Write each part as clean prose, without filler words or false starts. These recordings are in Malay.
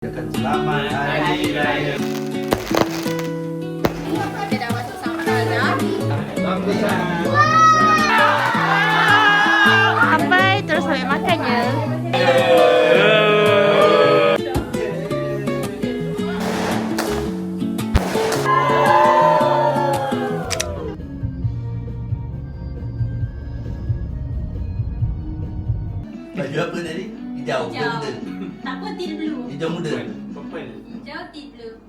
Selamat Hari Raya. Kita dah masuk sampai dah. Sampai terus sampai makannya. Baju apa tadi? Hijau ke muda? Tak apa, tea blue. Hijau muda. Hijau, tea blue.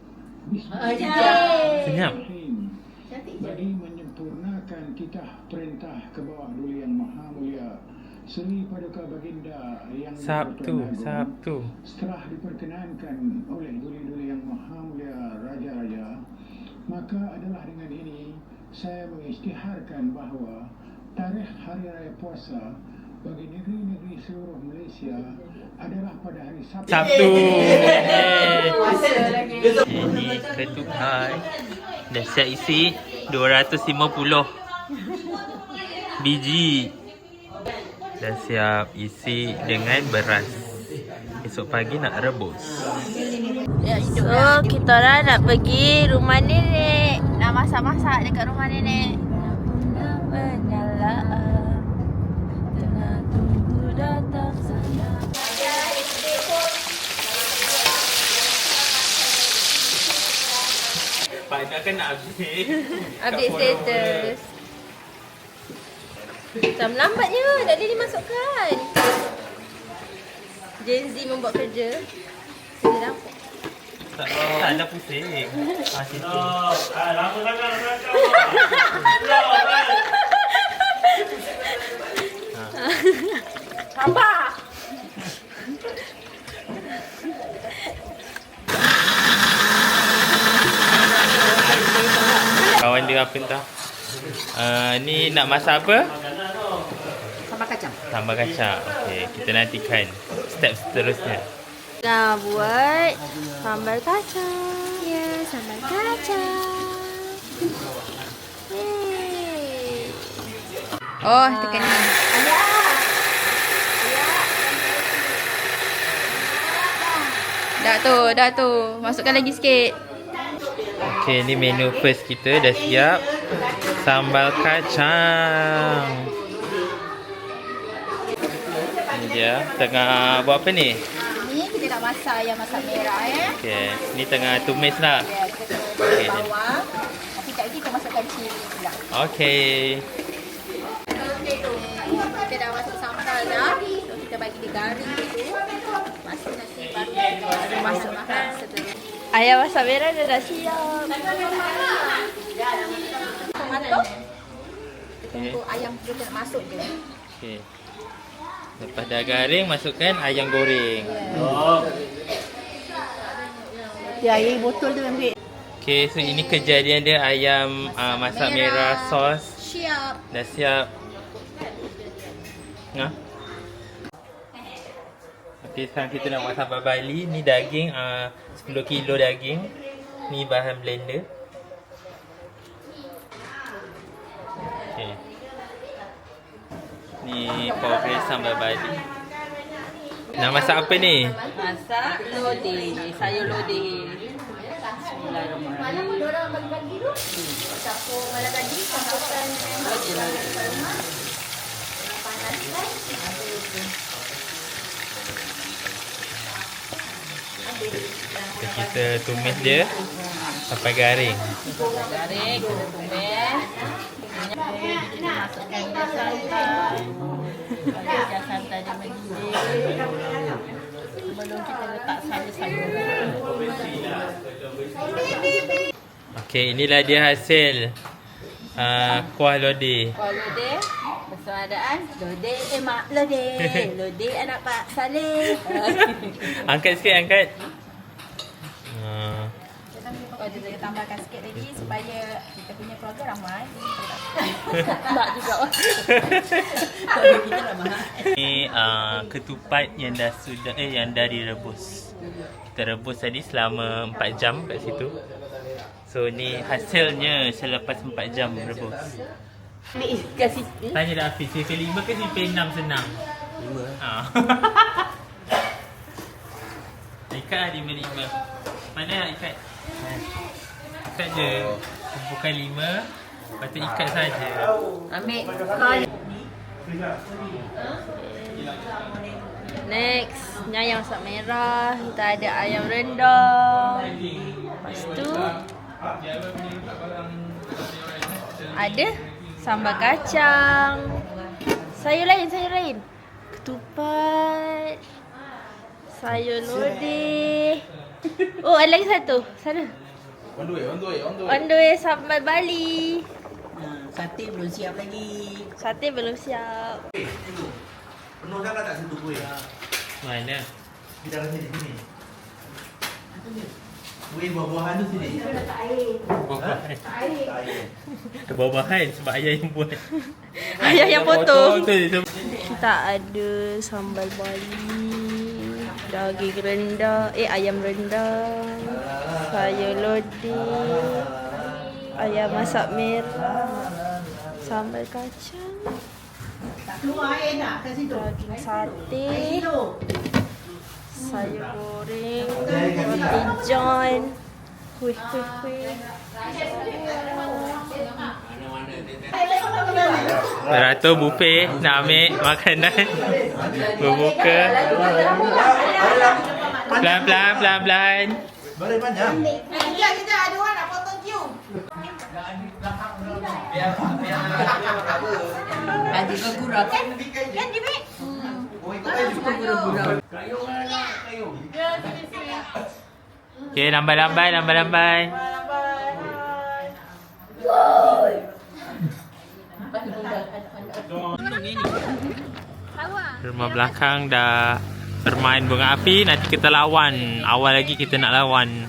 Senyap. Bagi menyempurnakan titah perintah ke bawah Duli Yang Maha Mulia Seri Paduka Baginda yang Sabtu, bertuan agung, Sabtu. setelah diperkenankan oleh Duli-Duli Yang Maha Mulia Raja-Raja, maka adalah dengan ini saya mengisytiharkan bahawa tarikh Hari Raya Puasa bagi negeri-negeri seluruh Malaysia adalah pada hari Sabtu. Sabtu. Ini ketupat. Dah siap isi 250 biji. Dah siap isi dengan beras. Esok pagi nak rebus. So, kita orang nak pergi rumah nenek. Nak masak-masak dekat rumah nenek. Pak kan nak update. Update status. Macam lambatnya. Dah dia dimasukkan. Gen Z membuat kerja. Kita nampak. Tak ada pusing. Situ. Lama sangat Sabar. Kawan dia apa entah. Ni nak masak apa? Sambal kacang. Sambal kacang. Okey, kita nantikan step seterusnya. Nak buat sambal kacang. Ya, sambal kacang. Yeay. Oh, tekan ni. Dah tu. Masukkan lagi sikit. Okey, ni menu first kita dah siap. Sambal kacang. Ni dia. Tengah buat apa ni? Ni kita nak masak ayam masak merah Okey, ni tengah tumis lah. Ya, kita Okey. tumis bawang. Nanti kat lagi kita masukkan cili pula. Okey. Kita dah masuk sambal dah. So kita bagi dia garing dulu. Lepas tu nanti baru kita masuk makan seterusnya. Ayam masak merah dah siap. Tomato. Kita tunggu ayam kita nak masuk je. Okey. Lepas dah garing, masukkan ayam goreng. Ya, air botol tu ambil. Okey, so ini kejadian dia ayam masak merah sos. Siap. Dah siap. Ha? Okey, sekarang kita nak buat sambal Bali. Ni daging 10 kilo daging. Ni bahan blender. Okey. Ni progress sambal Bali. Nak masak apa ni? Masak lodeh, sayur lodeh. Bismillahirrahmanirrahim. Campur malam tadi masukkan Kita tumis dia sampai garing. Garing, kita tumis. Kita masukkan gas santan. Bagi gas santan dia mendidih. Sebelum kita letak sayur-sayuran. Okey, inilah dia hasil kuah lodeh. Kuah lodeh. Bersamaan lodeh, mak lodeh. Lodeh anak Pak Saleh. Angkat sikit, angkat. Oh, kita tambahkan sikit lagi supaya kita punya keluarga ramai. Tak juga. Kita ramai. Ni ketupat yang dah direbus. Kita rebus tadi selama 4 jam kat situ. So ni hasilnya selepas 4 jam rebus. Ni kasih. Tanya dah Hafiz, CP 5 ke CP 6 senang? 5. ikat lah 5-5. Mana nak ikat? Ikat je. Bukan 5. Lepas tu ikat saja. Ambil kol. Next, ni ayam masak merah. Kita ada ayam rendang. Lepas tu ada sambal kacang. Sayur lain. Ketupat. Sayur lodeh. Oh, ada lagi satu. Sana. On the way. On the way sambal Bali. Sate belum siap lagi. Sate belum siap. Penuh dah tak sentuh kuih? Mana? Di dalam sini. Kuih buah-buahan tu sini. Buah-buahan. Air. Buah-buahan sebab ayah yang buat. Ayah yang potong. tu. Kita ada sambal Bali, daging rendang, ayam rendang, sayur lodeh, ayam masak merah, sambal kacang, Keluar air nak kat situ. daging sate, sayur goreng, Jari kat roti sini. john, kuih. Beratur buffet nak ambil makanan. Berbuka. Pelan-pelan. Barang panjang. Kita ada orang nak potong cium. Ada bergurau kan? Kan Jimmy? Okay, lambai. Rumah belakang dah bermain bunga api. Nanti kita lawan. Awal lagi kita nak lawan.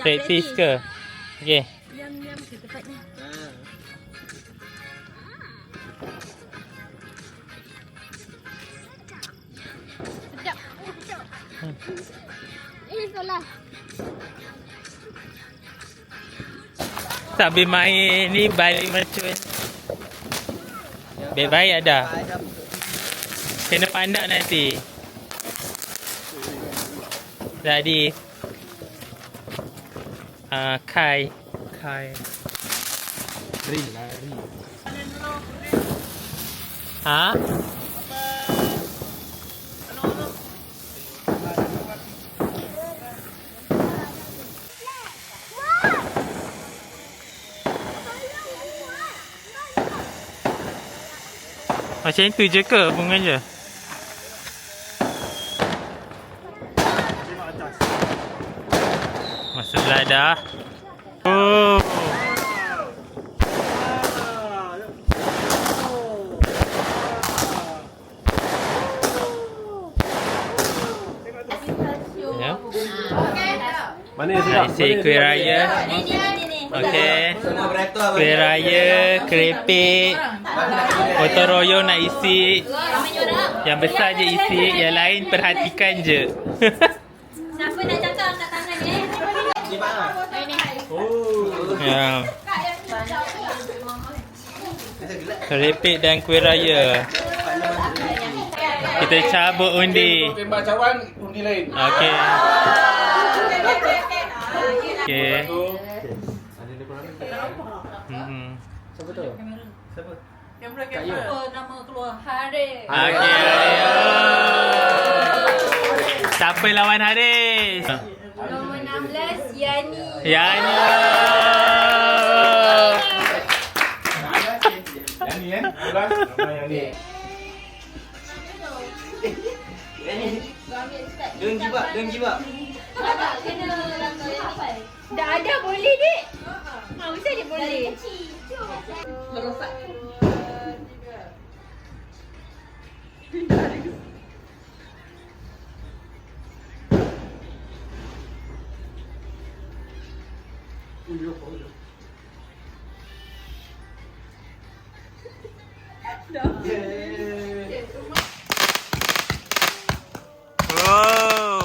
Practice ke? Okay. Yum ke tempatnya. Sedap. Salah. Sambil main ni balik mercun. Baik-baik ada. Kena pandak nanti. Jadi Kai. Lari. Ha? Macam tu je ke bunga je? Masuklah dah. Oh. Ya. Mana Isi kuih raya. Okey. Kuih raya, kerepek. Gotong royong nak isi. Yang besar je isi, yang lain perhatikan je. Siapa nak cakap angkat tangan ni? Ya. Kerepek dan kuih raya. Kita cabut undi. Tembak cawan, undi lain. Okey. Okey. Apa nama keluar? Haris. Okey. Siapa lawan Haris? Nombor 16 Yani. Yani. Yang ni Ulang. Yang ni. Don't give up. Tak kena langkah yang hafal. Dah ada boleh dik. Macam dia boleh. Merosak. Oh.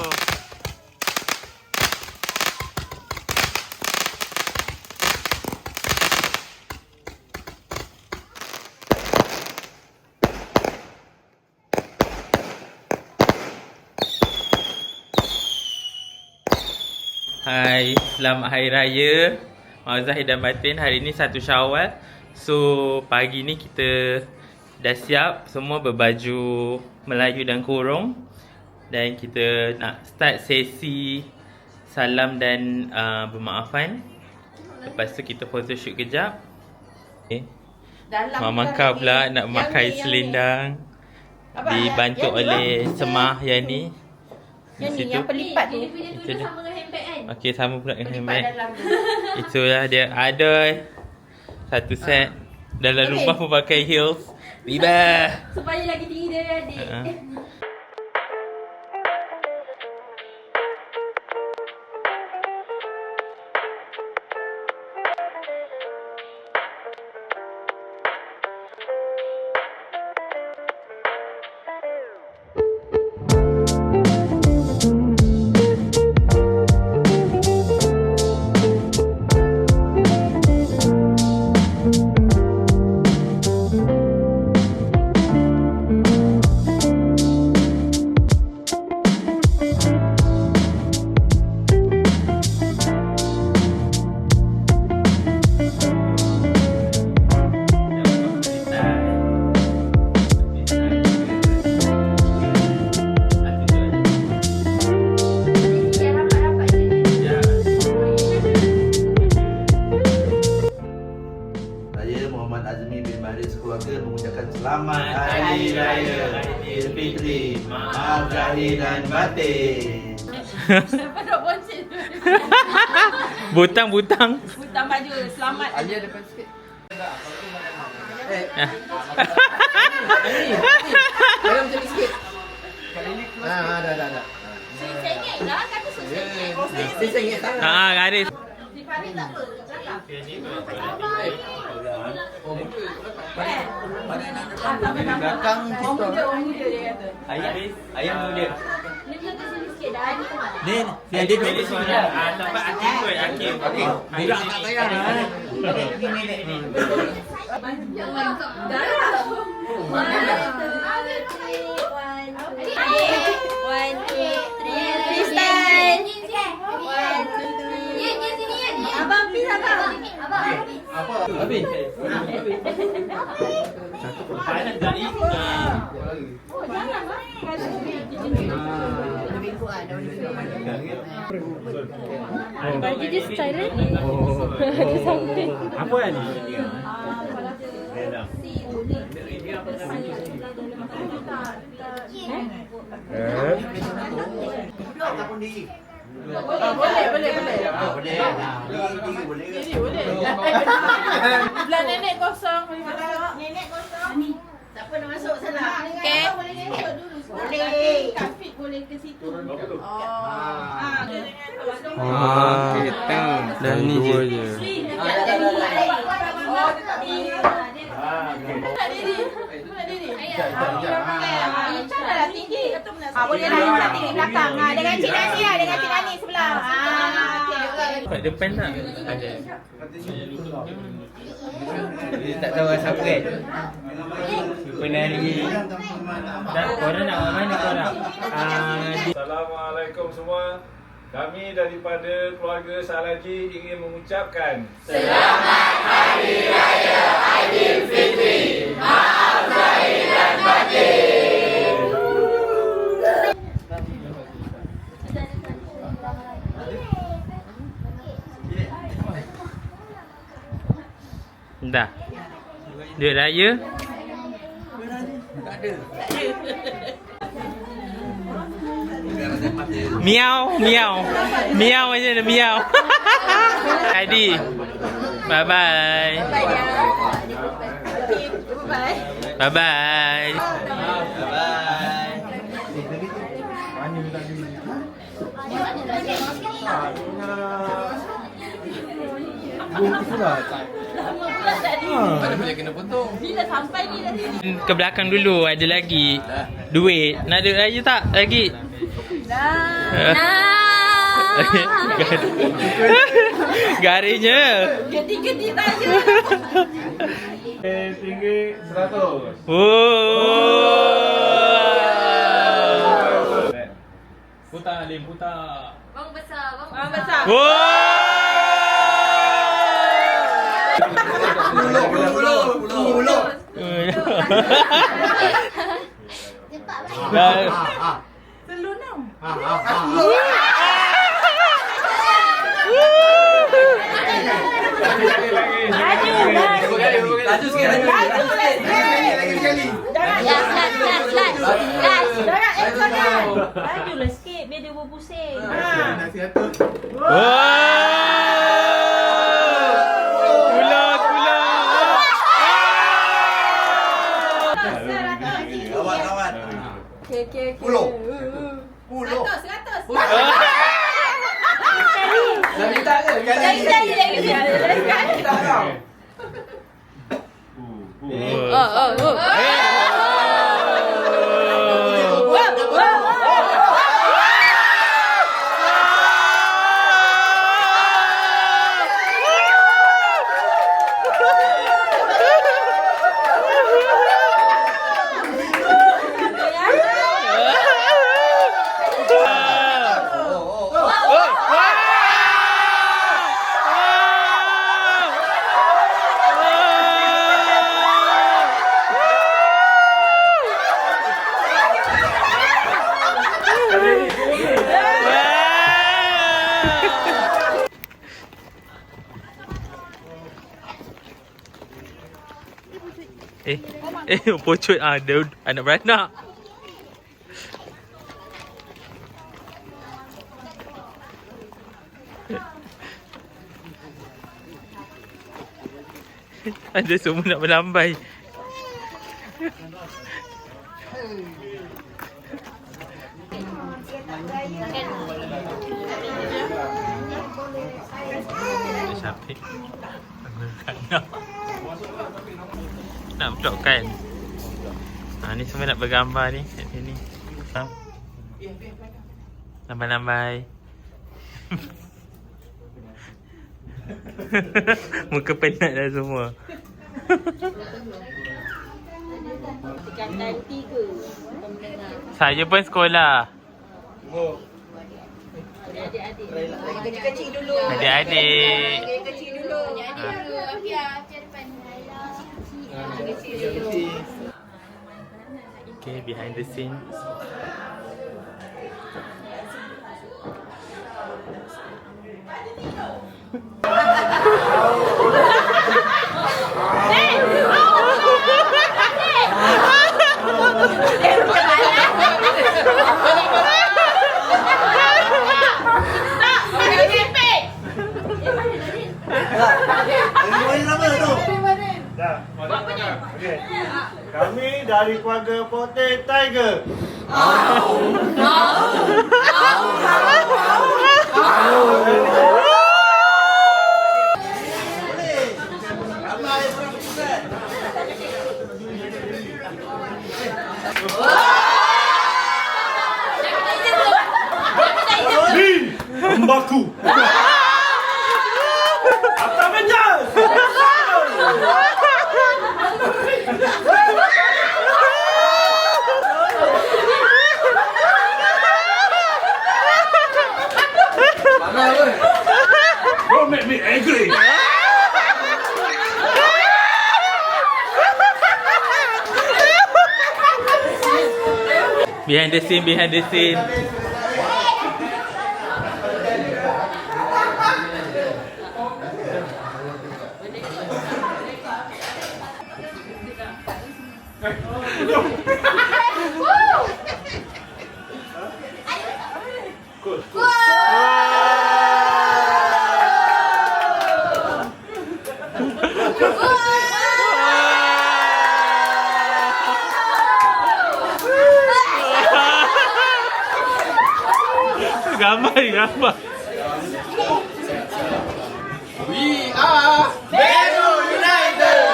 Hai, selamat Hari Raya Maulid Zahir dan Batin. Hari ni 1 Syawal. So, pagi ni kita dah siap, semua berbaju Melayu dan kurung. Dan kita nak start sesi salam dan bermaafan. Lepas tu kita photoshoot kejap. Okay. Mama kau pula nak memakai selendang. Dibantu oleh Semah Yani. Yang ni, yang pelipat tu. Itu dia. Sama dengan handbag kan? Okey, sama pula dengan handbag. Dalam tu. Itulah dia. Ada satu set. Dalam rumah pun pakai heels. Biba. Supaya lagi tinggi dari adik. Saya Muhammad Azmi bin Baris keluarga mengucapkan selamat Hari Raya Aidilfitri. Maaf Zahir dan Batin. Siapa nak bonceng tu? Butang. Butang baju. Selamat. Alia depan sikit. Dalam macam ni sikit. Dah. RM1 lah. Kata RM1. RM1 tak? Garis. Tiffany tak apa. Cakap. Belakang Orang muda dia kata. Ayam muda. Ni kata sini sikit dah. Ni tempat. Ni, Dia pilih suara. Nampak Hakim kot, Hakim. Budak tak sayang lah. Dah lah. One, two, three. Freestyle. Abang please abang. Abang. Habis. Panas tak ni? Baju dia style ni. Dia sampai. Apa kan ni? Boleh. Belah nenek kosong. Nenek kosong. Tak apa nak masuk sana. Okey. Boleh masuk dulu. Boleh. Kafit boleh ke situ. Kita. Dan ni je. Boleh lah cantik di belakang. Dengan Cik Nani lah. Dengan Cik Nani sebelah. Kat depan tak? Ada. Dia tak tahu asal kan. Pernah ni. Dan korang nak mana korang? Assalamualaikum semua. Kami daripada keluarga Salaji ingin mengucapkan Selamat Hari Raya Aidilfitri. Maaf Zahir dan Batin. Dah. Duit raya. Tak ada. Miau macam mana miau. Adi. Bye bye. Bye bye. Mana boleh kena potong. Bila sampai ni dah sini. Ke belakang dulu ada lagi duit. Nak duit raya tak lagi? Garisnya. Gedi-gedi tanya. RM100. Oh. Putar Alim, putar. Bang besar, bang Bang besar. Pulau. Selunam. Laju sikit, laju. Jangan ekor kan. Lajulah sikit biar dia berpusing. Kawan-kawan. Okay. Pulau. 100. Dah minta ke? Lagi. Tak kau. Pocut dia anak beranak. Ada semua nak melambai. Syafiq nak blokkan. Ni semua nak bergambar ni kat sini. Lambai-lambai. Muka penat dah semua. Tingkatan 3. Saya pun sekolah. Adik-adik. Kecil-kecil dulu. Adik-adik. Kecil dulu. Afia depan. Okay, behind the scenes. Kami dari keluarga Potek Tiger. Membaku. Apa menjas? Don't make me angry. Behind the scene, behind the scene. Gambar. We are Beru United.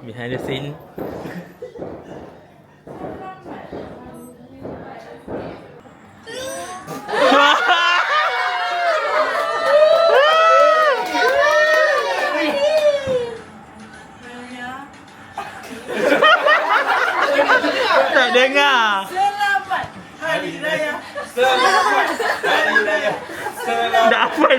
Behind the scene. dengar. Selamat Hari Raya. Selamat Hari Raya. Selamat. Tak apa.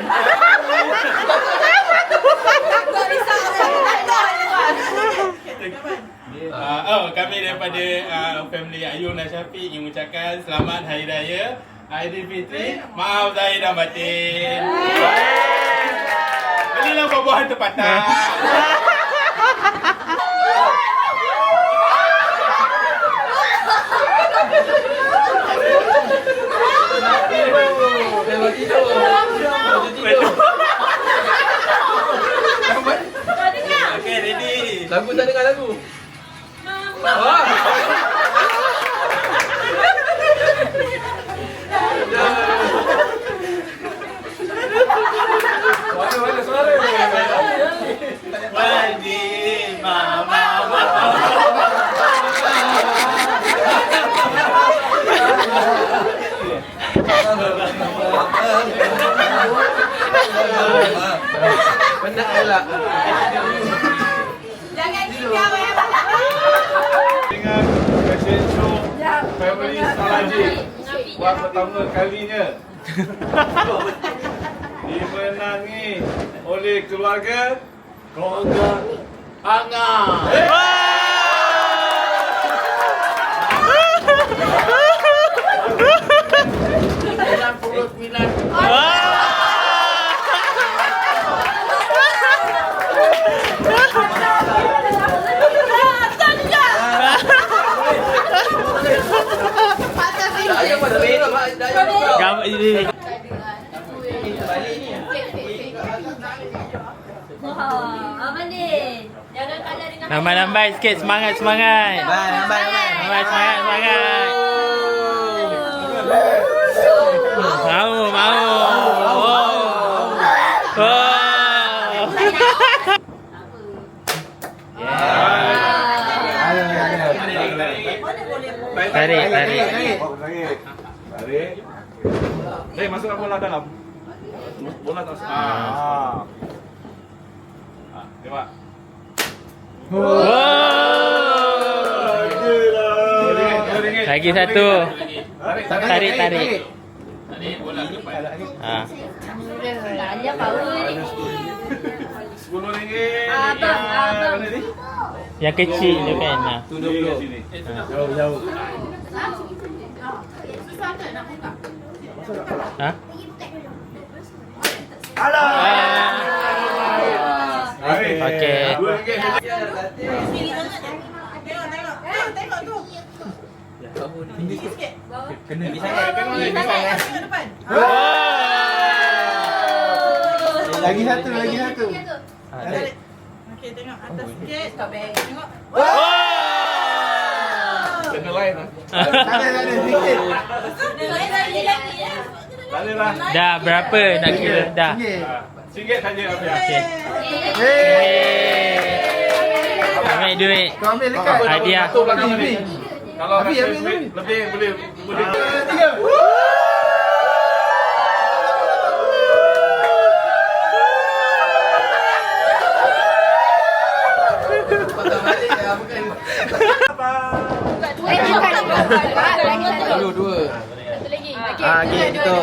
Kami daripada family Ayun dan Syafiq ingin mengucapkan selamat Hari Raya Aidilfitri. Maaf zahir dan batin. Belilah buah-buahan tempatan. Okay, ready. Lagu tak dengar lagu. Mana suara? Wadi mama. Penat pula. Jangan tinggal Dengan fashion show Family Salaji buat pertama kalinya dimenangi oleh keluarga Angah. Ayam pada merah, mak. Ayam juga. Gambar ini. Nambai-nambai sikit, semangat. Nambai. Semangat. Mau. Tarik. Masukkan bola dalam. Bola tak masuk. Tembak. Lagi satu. Tarik. Tarik bola ke depan. Dia power ni. RM10. Abang. Mana ni? Yang kecil tu kan. Tu 20 sini. Jauh. Ha? Okey. Tengok tu. Tinggi sikit. Kena di Tengok depan. Lagi satu. Okey, tengok atas sikit. Tengok. Kena lain lah. Ada sikit. Tak ada lah. Dah berapa nak kira? Dah. RM1 saja Afia. Okey. Ambil duit. Kau ambil dekat. Hadiah. Satu belakang ni. Kalau Abi, rasa abi, duit abi. lebih boleh. 3. Patah balik ya, bukan. Dua. Satu lagi. Okey, gitu.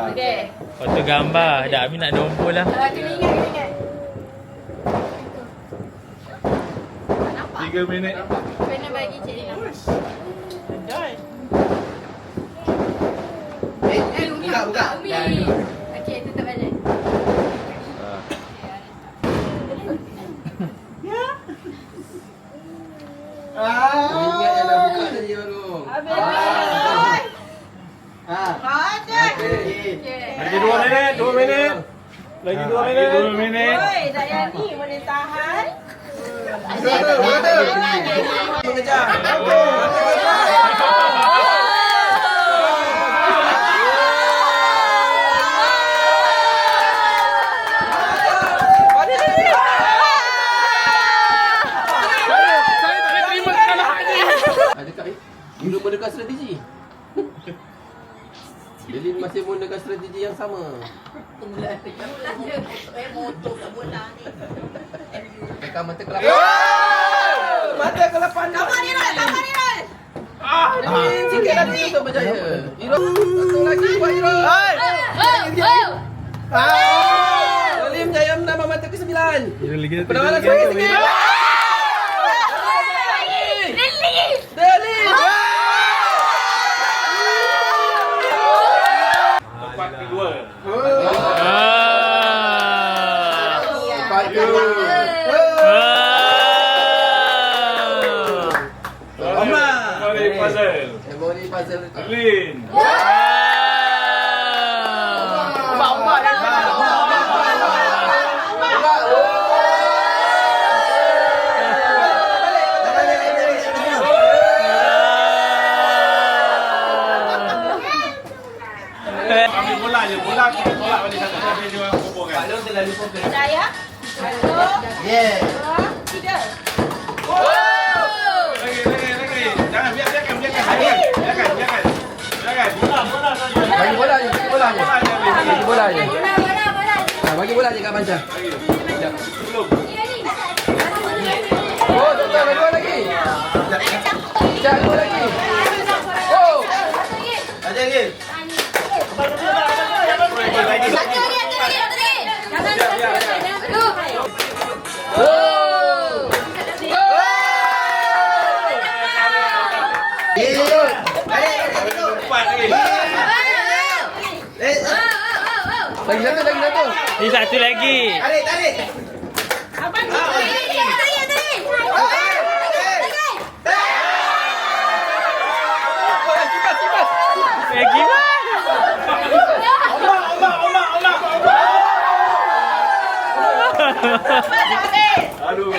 Okey. Foto gambar. Dah Abi nak nombor lah. Kena ingat. 3 minit. Kena bagi Cik Lina. Buka. Okey, tutup balik. Ingat yang dah buka tadi baru. Lagi 2 minit. 2 minit. Lagi 2 minit. Oi, Daya ni boleh tahan. Mengejar. Dulu menggunakan strategi. Jadi masih menggunakan strategi yang sama. Tekan mata kelapa. Mata kelapa. Tahan ni. Sikit lagi tu berjaya. Iro, satu lagi buat Iro. Salim jaya menambah mata ke-9. Penawalan sikit. Deli. Tempat kedua. Memori puzzle itu. Lin. Ambil bola je, bola kita tolak balik sana. Sampai dia orang kumpul kan. Kalau terlalu fokus. Saya. Yeah. Sudah. Lagi. Jangan biarkan. Biarkan. Bagi bola je, bagi bola je. Bagi bola je. Bagi bola je kat Panca. Belum. Oh, tak dua lagi. Sekejap, dua lagi. Oh. Ada lagi. Empat lagi. Lagi satu. Ni satu lagi. Tarik. Abang Gimana? Aduh. 1, 2,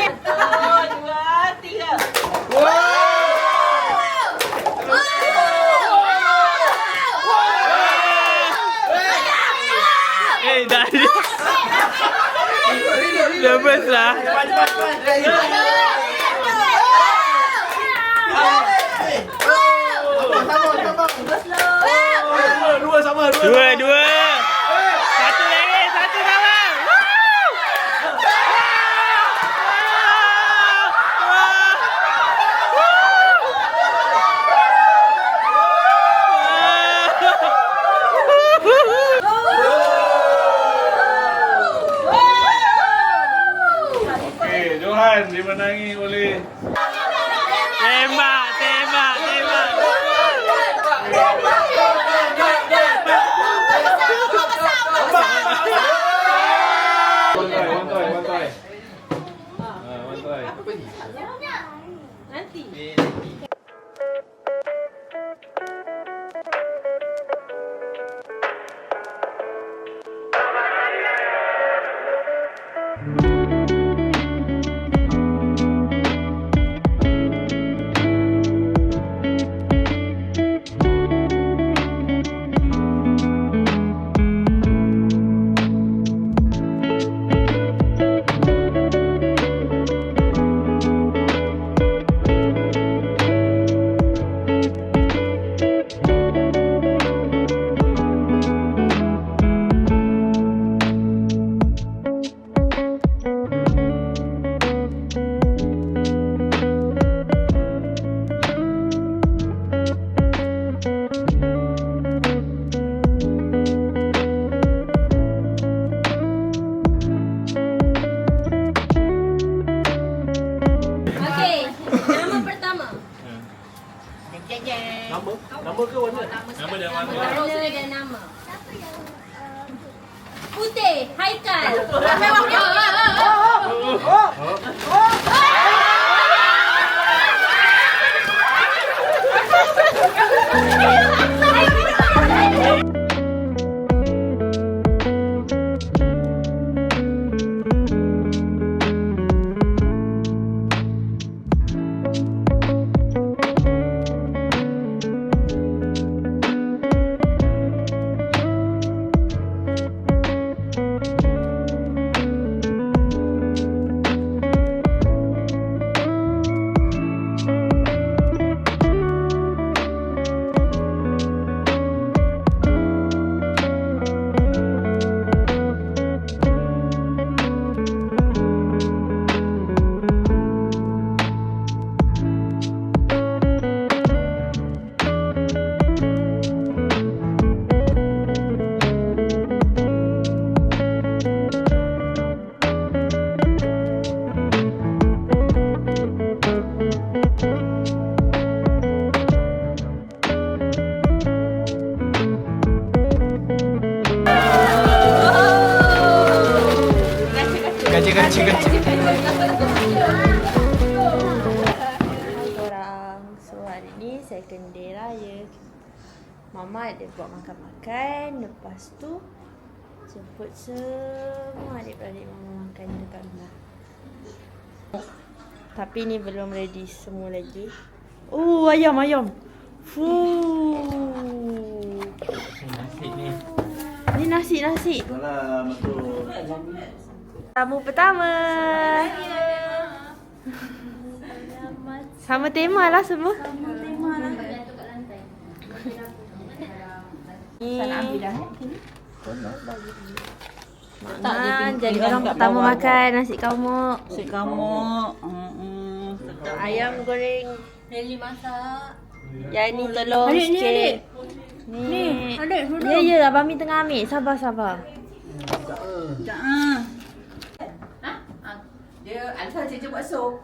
3. Dah lepas lah. Dua. Satu lagi, satu kawan. Okey, Johan dimenangi oleh Tembak. Wantai. Wantai. Nanti. Nama ke warna? Nama dan warna. Warna dan nama. Putih, Haikal. Hai korang. So hari ni second day raya. Mama dia buat makan-makan. Lepas tu jemput semua adik-beradik Mama makan dekat rumah. Tapi ni belum ready semua lagi. Oh, ayam. Fuh. Nasi ni. Ni nasi. Salam, betul. Tamu pertama. Sama tema lah semua. Nak ambil dah Mak jadi orang pertama makan nasi kamuk. Nasi kamuk. Ayam goreng. Nelly masak. Yang ni telur Adik, ni, sikit. adik. Ni. Adik, duduk. Ya, Abang Mi tengah ambil. Sabar. Dia Alfa je buat sup.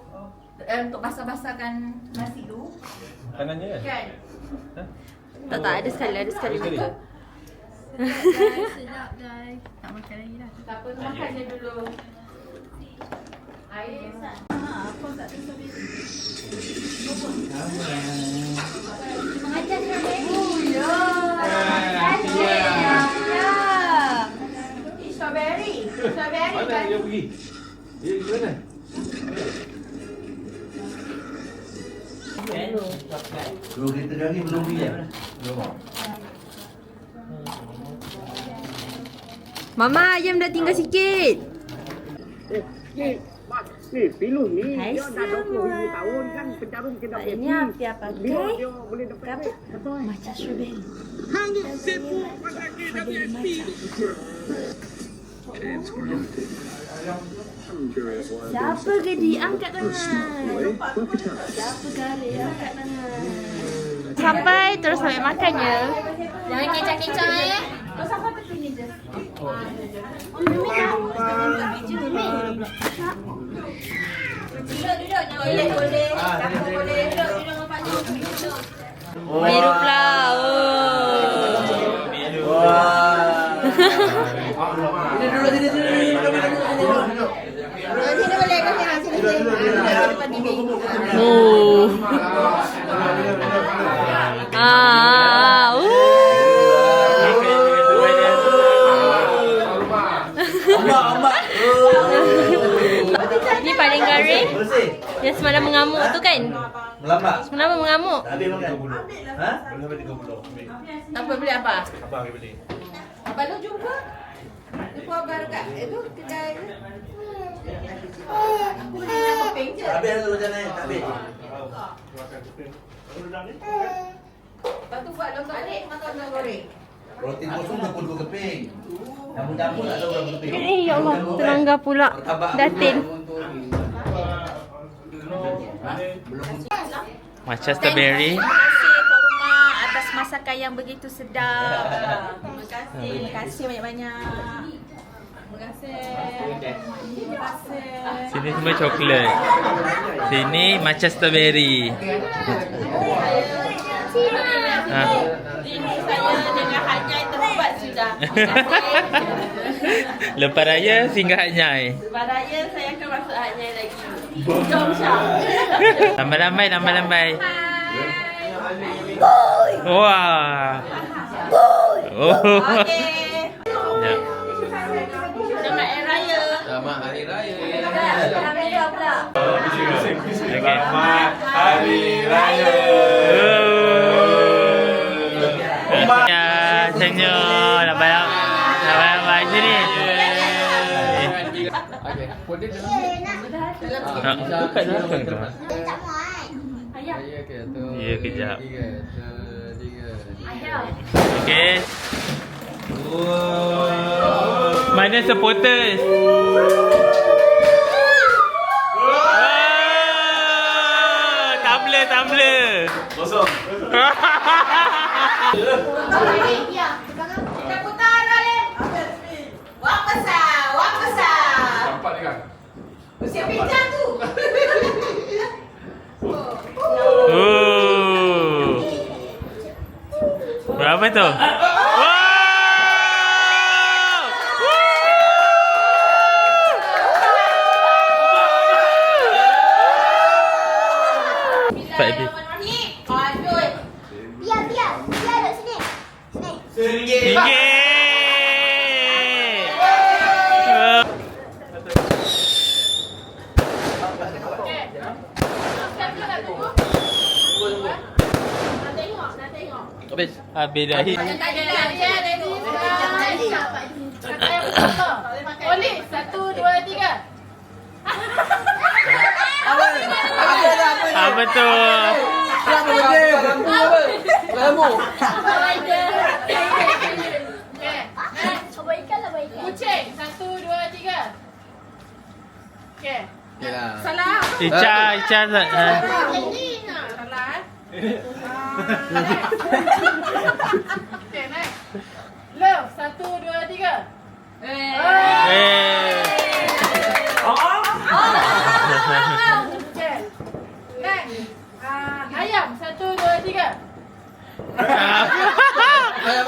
Untuk basah-basahkan nasi tu. Makanannya kan? Kan? Tak ada sekali buka. Sedap guys. Tak makan lagi dah. Tak apa, makan je dulu. Air sat. Apa tak tersedia? Mengajar strawberry. Strawberry. Mana Kan? dia pergi? Dia pergi mana? Dua kereta kaki belum pergi ya? Mama, ayam dah tinggal sikit. Ni, Pilu ni Hai dia dah 20,000 semua. tahun kan pencarum kita Ini apa Bila pakai? dia boleh dapat duit. Betul. Macam strawberry. Siapa gedi? Angkat tangan. Siapa gari? Angkat tangan. Sampai terus sampai makannya. Jangan kencang-kencang Kau sampai ke sini je. Duduk. Toilet boleh. Dapur boleh. Duduk dengan Pak Juk. Duduk. Biru pula. Wah. Sini boleh. Sini. Depan TV. Oh. Ombak. Ini paling garing. Bersih. Yang semalam mengamuk tu kan? Melambat. Semalam mengamuk. Habis makan. Ha? Boleh sampai 30. Ambil. Apa beli apa? Abang akan beli. Abang lu jumpa. Dia pun abang dekat itu kedai tu. Aku beli nak keping je. Habis tu macam mana? Habis. Lepas tu buat lontong adik makan lontong goreng. Roti kosong 22 keping. Campur-campur tak tahu berapa keping. Ya Allah, terlanggar pula. Datin. Macam strawberry. Terima kasih Pak Rumah atas masakan yang begitu sedap. Terima kasih banyak-banyak. Terima kasih. Sini semua coklat. Sini macam strawberry. Ha. Ini saya dengan Hanyai terlibat sudah. Lepas raya singgah Hanyai. Lepas raya saya akan masuk Hanyai lagi. Jom Syah. Lambai. Wah. Oh. Okey. Ya. Selamat Hari Raya. Selamat Hari Raya. Selamat Hari Raya pula. Selamat Hari Raya. Ya, senyum. Lambai sini. Okey. Putih dalam. Ha, bukan dalam tu. Raya ke tu. Ya, kejap. 3. Okey. Mana supporters? Tumbler. Kosong. Kita putar balik. Wang besar. Nampak dia kan? Usia pinjam tu. Oh. Berapa tu? Pak Adi. Aduh. Biar duduk sini. Sini. RM1. Habis. Habis dah hit. Oleh 1, 2, 3. Apa tu? Apa benda? Lampu apa? Lampu. Kucing 1, 2, 3. Okey. Okeylah. Salah. Ica. Salah. Okey, next. Love 1, 2, 3. Okey. Next. Ayam 1, 2, 3.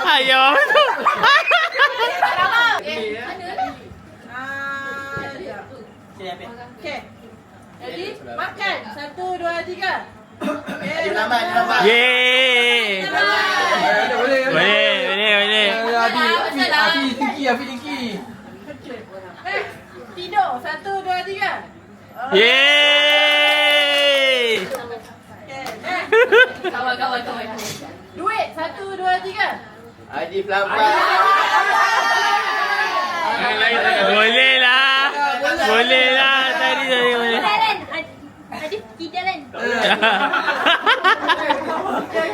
Ayam tu. Okey. Jadi makan 1, 2, 3. Okey. Lambat. Yeay. Boleh. Afi tinggi. Next. Tidur 1, 2, 3. Yeay. Next. Kawan. Duit 1, 2, 3. Adif lambat. Boleh lah. Tadi boleh. Ada kidaran. Okey.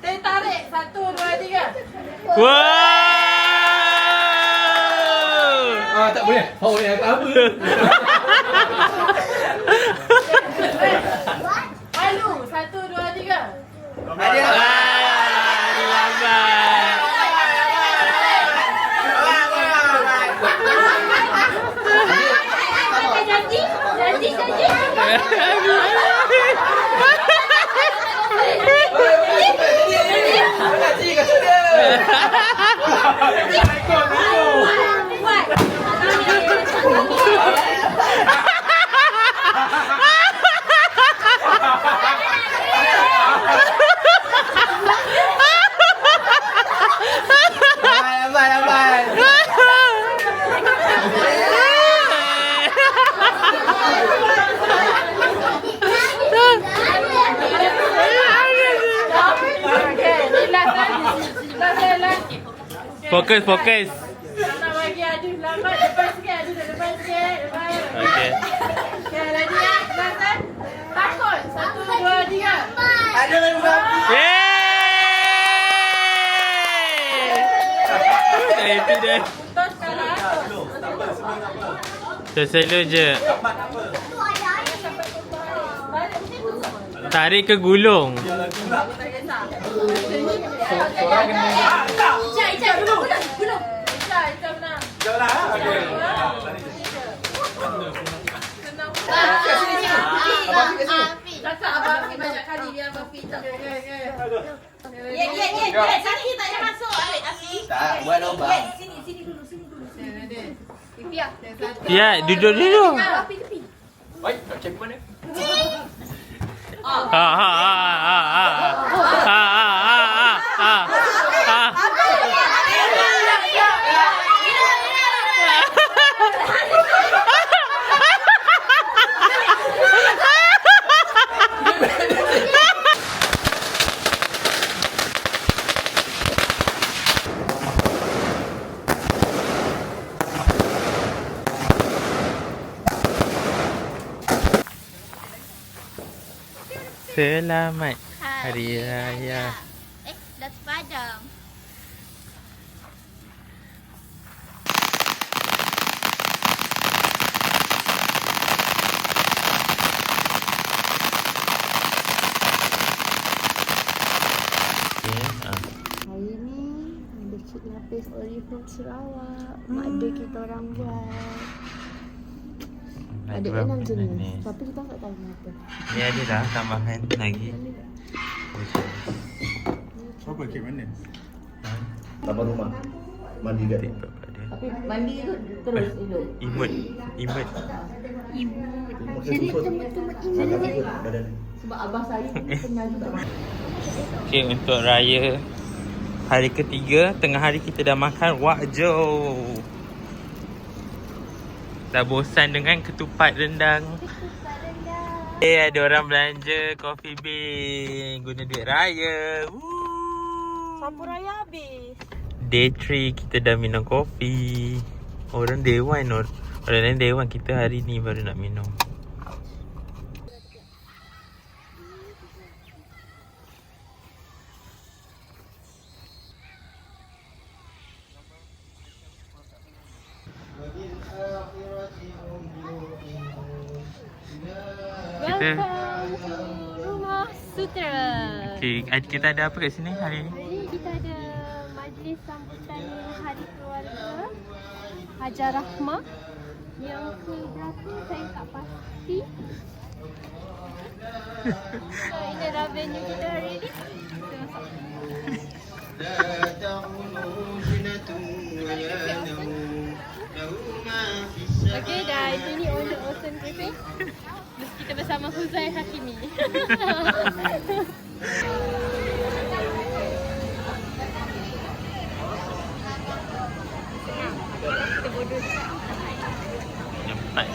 Teh tarik 1, 2, 3. Wow. Tak boleh. Tak apa. Malu 1, 2, 3. Lambat. Janji. Fokus. Nak bagi Adif lambat. Depan sikit. Depan. Okey. Okey, ready ya? Last. Takut. 1, 2, 3. Ada lagi sapi. Yeay. Happy dah. Terus kalah. Selalu je. Tarik ke gulung. Ica dulu. Ica menang. Kakak abang Afi banyak kali biar abang Afi tak. Ye. Sini tak payah masuk. Afi. Tak, buat lubang. Sini dulu. Ya, duduk dulu. Tepi. Baik, nak cek mana? Selamat Hari Raya. Dah sepadam. Hari ni ada cik lapis ori from Sarawak. Mak dia kita orang buat. Ada 6 jenis. Tapi kita tak tahu kenapa. Ni ada dah tambahan lagi. Apa kek mana? Taman rumah. Mandi kat dia. TikTok kat dia. Tapi mandi tu terus elok. Imut. Ibu. Jadi badan. Sebab abah saya pernah juga. Okay, untuk raya hari ketiga, tengah hari kita dah makan wakjo. Dah bosan dengan ketupat rendang. Ada orang belanja Coffee Bean guna duit raya. Sampur raya habis. Day 3 kita dah minum kopi. Orang day 1 orang lain day 1, kita hari ni baru nak minum. Kita Rumah Sutera. okay, kita ada apa kat sini hari ni? Hari ni kita ada majlis sambutan Hari Keluarga Hajar Rahmah. Yang ke berapa saya tak pasti. So ini adalah venue kita hari ni. Kita masuk. Okay, dah itu ni owner Ocean Cafe. Terus kita bersama Huzail Hakimi. Kita bodoh. Nampak.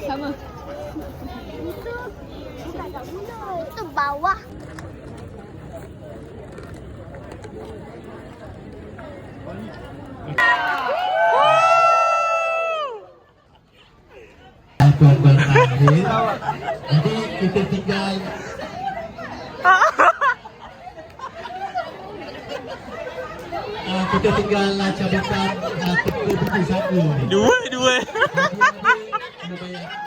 Sama. Itu bawah. Tuan-tuan hadir. Jadi kita tinggal kita tinggal cabutan tepuk-tepuk satu ni. Dua. Adik-adik,